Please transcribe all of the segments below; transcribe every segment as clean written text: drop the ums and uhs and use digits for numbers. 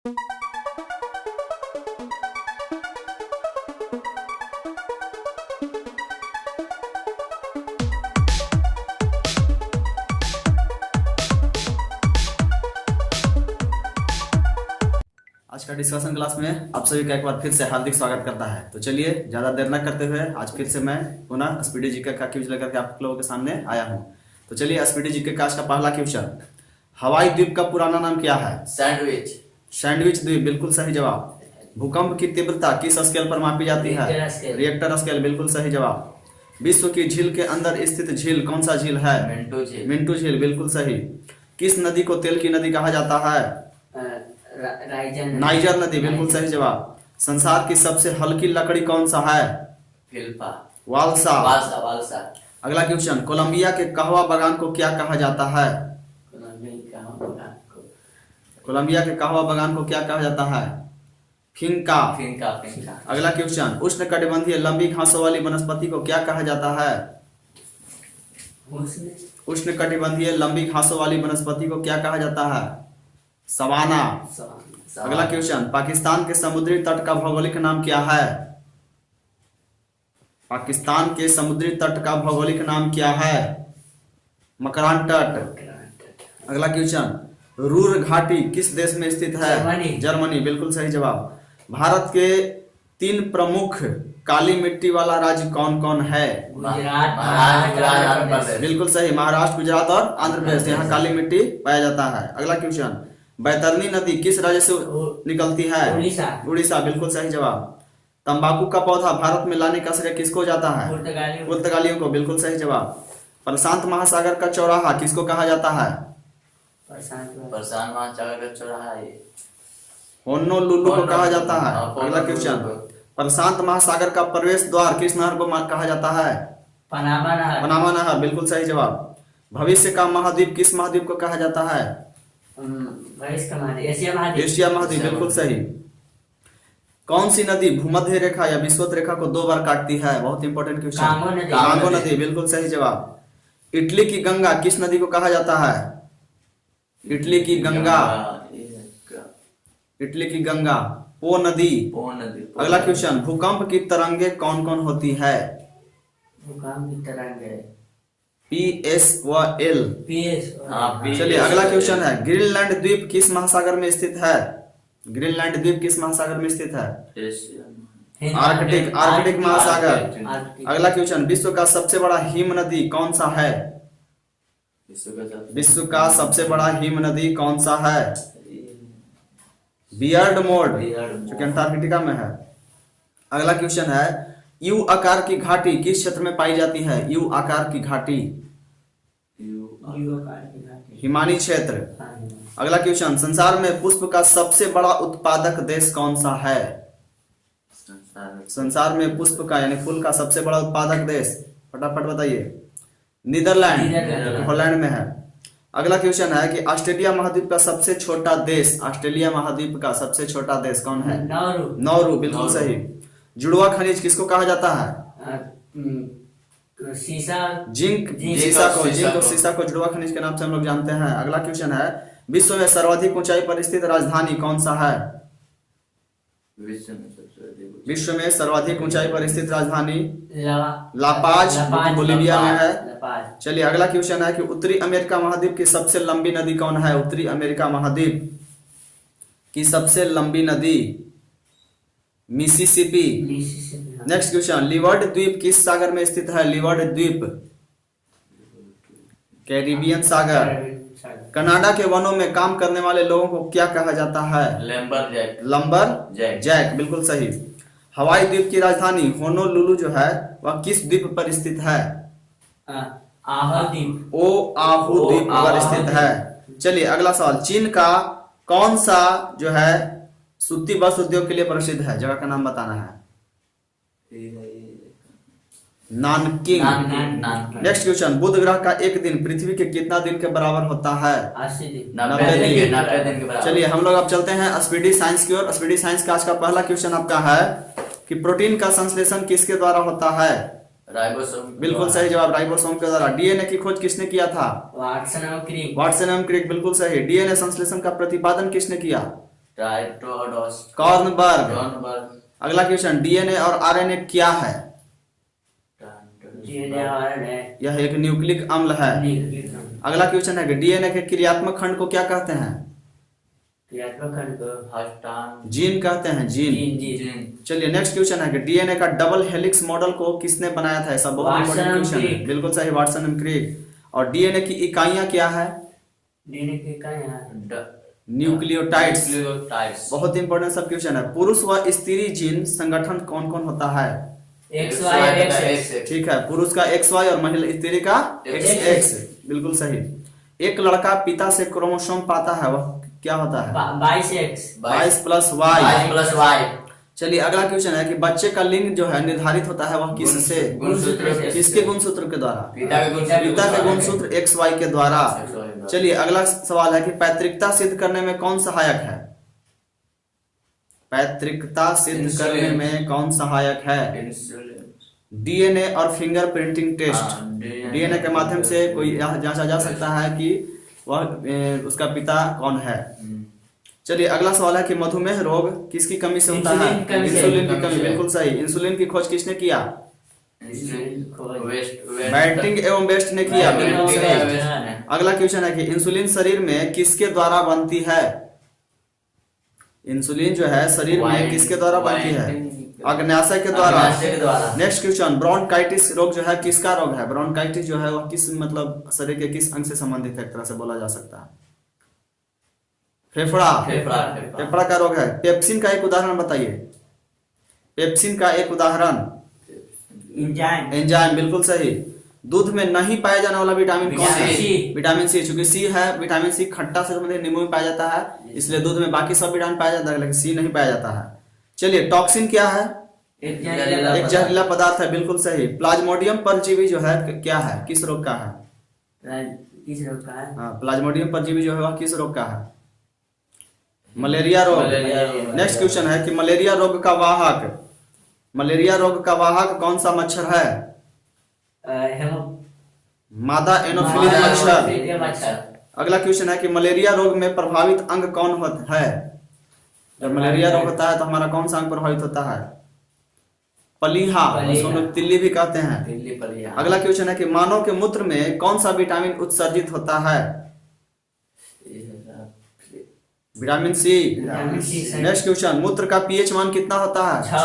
आज का discussion class में आप सभी का एक बार फिर से हार्दिक स्वागत करता है। तो चलिए ज्यादा देर न करते हुए आज फिर से मैं पुनः स्पीडी जीके का क्विज लेकर के आप लोगों के सामने आया हूं। तो चलिए स्पीडी जीके का आज का पहला क्वेश्चन, हवाई द्वीप का पुराना नाम क्या है? सैंडविच। सैंडविच द्वीप, बिल्कुल सही जवाब। भूकंप की तीव्रता किस स्केल पर मापी जाती है? रिएक्टर स्केल, बिल्कुल सही जवाब। विश्व की झील के अंदर स्थित झील कौन सा झील है? मिंटू झील, बिल्कुल सही। किस नदी को तेल की नदी कहा जाता है? नाइजर नदी, बिल्कुल सही जवाब। संसार की सबसे हल्की लकड़ी कौन सा है? वालसा। अगला क्वेश्चन, कोलंबिया के कहवा बागान को क्या कहा जाता है? कोलंबिया के कहवा बागान को क्या कहा जाता है? फिंका। अगला क्वेश्चन, उष्णकटिबंधीय लंबी घासों वाली वनस्पति को क्या कहा जाता है? उष्णकटिबंधीय लंबी घासों वाली वनस्पति को क्या कहा जाता है? सवाना। अगला क्वेश्चन, पाकिस्तान के समुद्री तट का भौगोलिक नाम क्या है? पाकिस्तान के समुद्री तट का भौगोलिक नाम क्या है? मकरान तट। अगला क्वेश्चन, रूर घाटी किस देश में स्थित है? जर्मनी, बिल्कुल सही जवाब। भारत के 3 प्रमुख काली मिट्टी वाला राज्य कौन कौन है? बिल्कुल सही, महाराष्ट्र, गुजरात और आंध्र प्रदेश, यहाँ काली मिट्टी पाया जाता है। अगला क्वेश्चन, बैतरनी नदी किस राज्य से निकलती है? उड़ीसा, बिल्कुल सही जवाब। तंबाकू का पौधा भारत में लाने का श्रेय किसको जाता है? पुर्तगालियों को, बिल्कुल सही जवाब। प्रशांत महासागर का चौराहा किसको कहा जाता है? प्रशांत महासागर का चौराहा होनोलुलु को कहा जाता है। अगला क्वेश्चन, प्रशांत महासागर का प्रवेश द्वार किस नहर को कहा जाता है? पनामा नहर, बिल्कुल सही जवाब। भविष्य का महाद्वीप किस महाद्वीप को कहा जाता है? एशिया महाद्वीप, बिल्कुल सही। कौन सी नदी भूमध्य रेखा या विषुवत रेखा को 2 बार काटती है? बहुत इंपॉर्टेंट क्वेश्चन। कांगो नदी, बिल्कुल सही जवाब। इटली की गंगा किस नदी को कहा जाता है? इटली की गंगा, इटली की गंगा पो नदी। अगला क्वेश्चन, भूकंप की तरंगे कौन कौन होती है? भूकंप की तरंगे PS व L। चलिए अगला क्वेश्चन है, ग्रीनलैंड द्वीप किस महासागर में स्थित है? ग्रीनलैंड द्वीप किस महासागर में स्थित है? आर्कटिक महासागर। अगला क्वेश्चन, विश्व का सबसे बड़ा हिम नदी कौन सा है? विश्व का सबसे बड़ा हिम नदी कौन सा है? बियर्ड मोड, जो कि अंटार्कटिका में है। अगला क्वेश्चन है, यू आकार की घाटी किस क्षेत्र में पाई जाती है? यू आकार की घाटी, हिमानी क्षेत्र। अगला क्वेश्चन, संसार में पुष्प का सबसे बड़ा उत्पादक देश कौन सा है? संसार में पुष्प का यानी फूल का सबसे बड़ा उत्पादक देश, फटाफट बताइए। नीदरलैंड, हॉलैंड में है। अगला क्वेश्चन है कि ऑस्ट्रेलिया महाद्वीप का सबसे छोटा देश, ऑस्ट्रेलिया महाद्वीप का सबसे छोटा देश कौन है? नौरू, बिल्कुल सही। जुड़वा खनिज किसको कहा जाता है? जिंक, जिंक और सीसा को जुड़वा खनिज के नाम से हम लोग जानते हैं। अगला क्वेश्चन है, विश्व में सर्वाधिक ऊंचाई पर स्थित राजधानी कौन सा है? विश्व में सर्वाधिक ऊंचाई पर स्थित राजधानी लापाज, बोलिविया में है। चलिए अगला क्वेश्चन है कि उत्तरी अमेरिका महाद्वीप की सबसे लंबी नदी कौन है? उत्तरी अमेरिका महाद्वीप की सबसे लंबी नदी मिसिसिपी। नेक्स्ट क्वेश्चन, लीवर्ड द्वीप किस सागर में स्थित है? लीवर्ड द्वीप कैरिबियन सागर। कनाडा के वनों में काम करने वाले लोगों को क्या कहा जाता है? लंबर जैक, बिल्कुल सही। हवाई द्वीप की राजधानी होनोलुलु जो है वह किस द्वीप पर स्थित है? आहू द्वीप पर स्थित है। चलिए अगला सवाल, चीन का कौन सा जो है सूती वस्त्र उद्योग के लिए प्रसिद्ध है? जगह का नाम बताना है। नानकिंग। नेक्स्ट क्वेश्चन, बुध ग्रह का एक दिन पृथ्वी के कितना दिन के बराबर होता है? 90 दिन। चलिए हम लोग अब चलते हैं स्पीडी साइंस की ओर। स्पीडी साइंस का आज का पहला क्वेश्चन आपका है कि प्रोटीन का संश्लेषण किसके द्वारा होता है? राइबोसोम। बिल्कुल सही जवाब, राइबोसोम के द्वारा। डीएनए की खोज किसने किया था? वाटसन एवं क्रिक। वाटसन एवं क्रिक, बिल्कुल सही। डीएनए संश्लेषण का प्रतिपादन किसने किया? ट्राइटोडोस कॉर्नबर्ग। कॉर्नबर्ग अगला क्वेश्चन, डीएनए और आरएनए क्या है? डीएनए आरएनए यह एक न्यूक्लिक अम्ल है। अगला क्वेश्चन है कि डीएनए के क्रियात्मक खंड को क्या कहते हैं? क्रियात्मक खंड को हस्तान जीन कहते हैं, जीन। जीन चलिए नेक्स्ट क्वेश्चन है कि डीएनए का डबल हेलिक्स मॉडल को किसने बनाया था? ऐसा बहुत इंपॉर्टेंट वाटसन क्वेश्चन है। क्रिक। बिल्कुल सही, वाटसन एंड क्रिक। और डीएनए की इकाइयां क्या है? डीएनए के क्या है? न्यूक्लियोटाइड्स। न्यूक्लियोटाइड्स बहुत इंपॉर्टेंट सब क्वेश्चन है। पुरुष व स्त्री जीन संगठन कौन कौन होता है? एक्स वाई एक्स ठीक है, पुरुष का XY और महिला स्त्री का XX। बिल्कुल सही। एक लड़का पिता से क्रोमोसोम पाता है, वह क्या होता है? 22 X 22 plus Y. Plus Y चलिए अगला क्वेश्चन है कि बच्चे का लिंग जो है निर्धारित होता है वह किससे? गुणसूत्र से। किसके गुणसूत्र के द्वारा? पिता के गुणसूत्र पिता के गुणसूत्र XY के द्वारा। XY चलिए अगला सवाल है कि पैतृकता सिद्ध करने में कौन सहायक है? पैतृकता सिद्ध करने में कौन सहायक है? डीएनए और फिंगरप्रिंटिंग टेस्ट। डीएनए के माध्यम से कोई जांचा जा सकता है कि वह उसका पिता कौन है। चलिए अगला सवाल है कि मधुमेह रोग किसकी कमी से होता है? इंसुलिन की कमी से। इंसुलिन की कमी। बिल्कुल सही। इंसुलिन की खोज किसने किया? बैटिंग एवं बेस्ट ने किया। बिल्कुल सही। अगला क्वेश्चन है कि इंसुलिन शरीर में किसके द्वारा बनती है? इंसुलिन जो है शरीर में किसके द्वारा बनती है? अग्न्याशय के द्वारा। नेक्स्ट क्वेश्चन, ब्रोंकाइटिस रोग जो है किसका रोग है? ब्रोंकाइटिस जो है वह किस मतलब शरीर के किस अंग से संबंधित है, एक तरह से बोला जा सकता है? फेफड़ा। फेफड़ा का रोग है। पेप्सिन का एक उदाहरण बताइए। पेप्सिन का एक उदाहरण। Enzyme enzyme. बिल्कुल सही। दूध में नहीं पाया जाने वाला विटामिन कौन है? सी। Vitamin C. चूंकि सी है, विटामिन सी खट्टा से संबंधित नींबू में पाया जाता है, इसलिए दूध में बाकी सब विटामिन पाया जाता है लेकिन सी नहीं पाया जाता है। चलिए टॉक्सिन क्या है? एक एक जहरीला पदार्थ है। बिल्कुल सही। प्लाज्मोडियम परजीवी जो है क्या है? किस रोग का है? किस रोग का है? हाँ, प्लाज्मोडियम परजीवी जो है वह किस रोग का है? मलेरिया रोग। नेक्स्ट क्वेश्चन है कि मलेरिया रोग का वाहक कौन सा मच्छर है? मादा एनोफिलिस मच्छर। अगला क्वेश्चन है कि मलेरिया रोग में प्रभावित अंग कौन होता है? जब मलेरिया रोग होता है तो हमारा कौन सा अंग प्रभावित होता है? पलीहा, उसको लोग तिल्ली भी कहते हैं। अगला क्वेश्चन है कि मानव के मूत्र में कौन सा विटामिन उत्सर्जित होता है? Vitamin C. नेक्स्ट क्वेश्चन, मूत्र का पीएच मान कितना होता है? 6।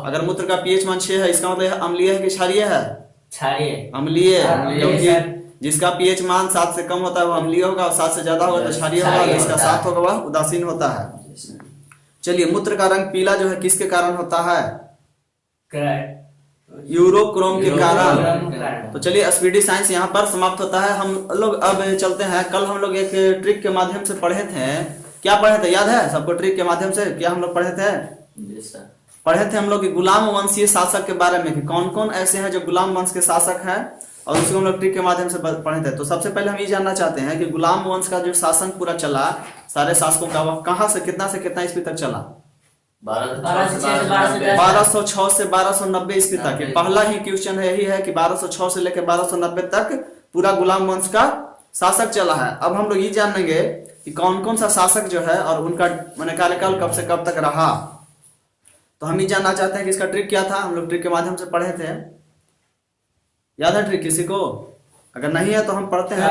अगर मूत्र का पीएच मान 6 है इसका मतलब अम्लीय है कि क्षारीय है? क्षारीय। अम्लीय। क्योंकि जिसका पीएच मान 7 से कम होता है वह अम्लीय होगा और 7 से ज्यादा होगा तो क्षारीय होगा, जिसका 7 होगा वह उदासीन होता है। चलिए मूत्र का रंग पीला जो है किसके कारण होता है? यूरोक्रोम के कारण। तो चलिए स्पीडी साइंस यहाँ पर समाप्त होता है। हम लोग अब चलते हैं। कल हम लोग एक ट्रिक के माध्यम से पढ़े थे। क्या पढ़े थे याद है सबको? ट्रिक के माध्यम से क्या हम लोग पढ़े थे? हम लोग गुलाम वंशीय शासक के बारे में कि कौन कौन ऐसे हैं जो गुलाम वंश के शासक हैं, और उसको हम लोग ट्रिक के माध्यम से पढ़े थे। तो सबसे पहले हम ये जानना चाहते हैं कि गुलाम वंश का जो शासन पूरा चला सारे शासकों का, वह कहाँ से कितना ईस्वी तक चला? 1206 से 1290 ईस्वी तक। पहला ही क्वेश्चन यही है कि 1206 से लेकर 1290 तक पूरा गुलाम वंश का शासक चला है। अब हम लोग ये जानेंगे कि कौन कौन सा शासक जो है और उनका माने कार्यकाल कब से कब तक रहा। तो हम ये जानना चाहते हैं कि इसका ट्रिक क्या था। हम लोग ट्रिक के माध्यम से पढ़े थे। याद है ट्रिक किसी को? अगर नहीं है तो हम पढ़ते हैं।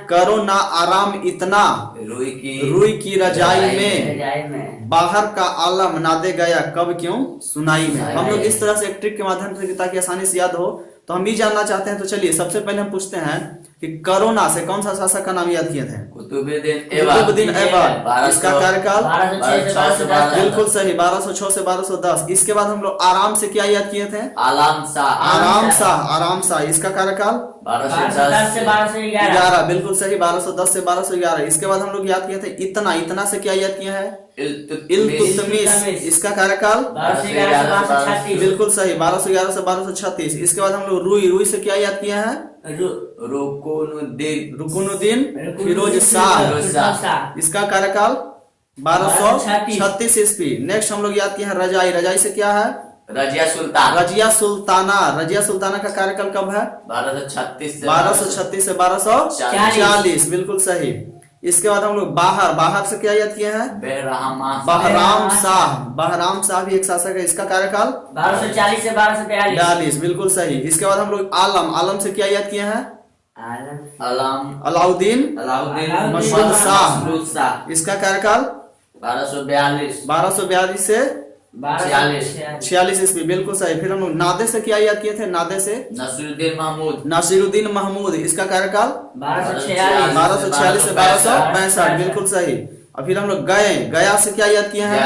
करो ना आराम इतना, रुई की रजाई में, बाहर का आलम नादे गया कब क्यों सुनाई में। हम लोग इस तरह से एक ट्रिक के माध्यम से ताकि आसानी से याद हो तो हम भी जानना चाहते हैं। तो चलिए सबसे पहले हम पूछते हैं कि करोना से कौन सा शासक का नाम याद किए थे? कुतुबुद्दीन ऐबक। इसका कार्यकाल? बिल्कुल सही, 1206 से 1210। इसके बाद हम लोग आराम से क्या याद किए थे? आराम शाह। इसका कार्यकाल? 1210 से 1211। बिल्कुल सही, 1210 से 1211। इसके बाद हम लोग याद किए थे इतना से क्या याद किया है? इल्तुतमिश। इसका कार्यकाल? 1211 बिल्कुल सही, 1211 से 1236। इसके बाद हम लोग रुई से क्या याद किया है? रुकुनुद्दीन फिरोज शाह। इसका कार्यकाल 1236 ईस्वी। नेक्स्ट हम लोग याद किए हैं रजाई से क्या है? रजिया सुल्ताना का कार्यकाल कब है? 1236 से 1240। बिल्कुल सही। इसके बाद हम लोग बाहर, बाहर से क्या याद किए हैं? बहराम शाह, बहराम शाह भी एक शासक है, इसका कार्यकाल 1240 से 1242। 42, बिल्कुल सही। इसके बाद हम लोग आलम, आलम से क्या याद किए हैं? अलाउद्दीन मशहूद शाह, इसका कार्यकाल 1242 से 46 ईस्वी, बिल्कुल सही। फिर हम लोग नादे से क्या याद किए थे? नादे से नासिरुद्दीन महमूद, इसका कार्यकाल 1246 से 1265, बिल्कुल सही। और फिर हम लोग गया से क्या याद किए हैं?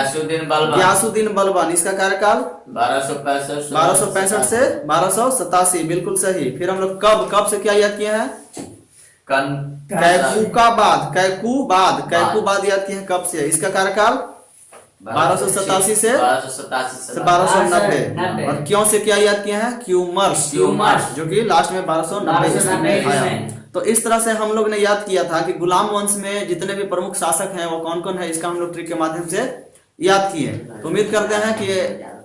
गयासुद्दीन बलबन, इसका कार्यकाल 1265 से 1287, बिल्कुल सही। फिर हम लोग कब से क्या याद किए हैं? कैकुबाद, कैकुबाद याद किए हैं कब से, इसका कार्यकाल 1287 से 1290। और क्यों से क्या याद किए हैं? क्यूमर्स, जो कि लास्ट में 1290 में आया। तो इस तरह से हम लोग ने याद किया था कि गुलाम वंश में जितने भी प्रमुख शासक हैं वो कौन कौन है, इसका हम लोग ट्रिक के माध्यम से याद किए। तो उम्मीद करते हैं कि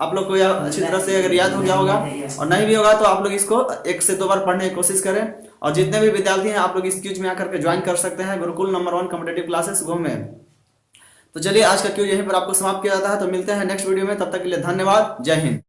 आप लोग को यह अच्छी तरह से अगर याद हो गया होगा, और नहीं भी होगा तो आप लोग इसको 1 से 2 बार पढ़ने की कोशिश करें। और जितने भी विद्यार्थी हैं आप लोग इस क्यूज में आकर के ज्वाइन कर सकते हैं गुरुकुल नंबर 1 कॉम्पिटिटिव क्लासेस गो में। तो चलिए आज का क्यूज यहीं पर आपको समाप्त किया जाता है। तो मिलते हैं नेक्स्ट वीडियो में, तब तक के लिए धन्यवाद, जय हिंद।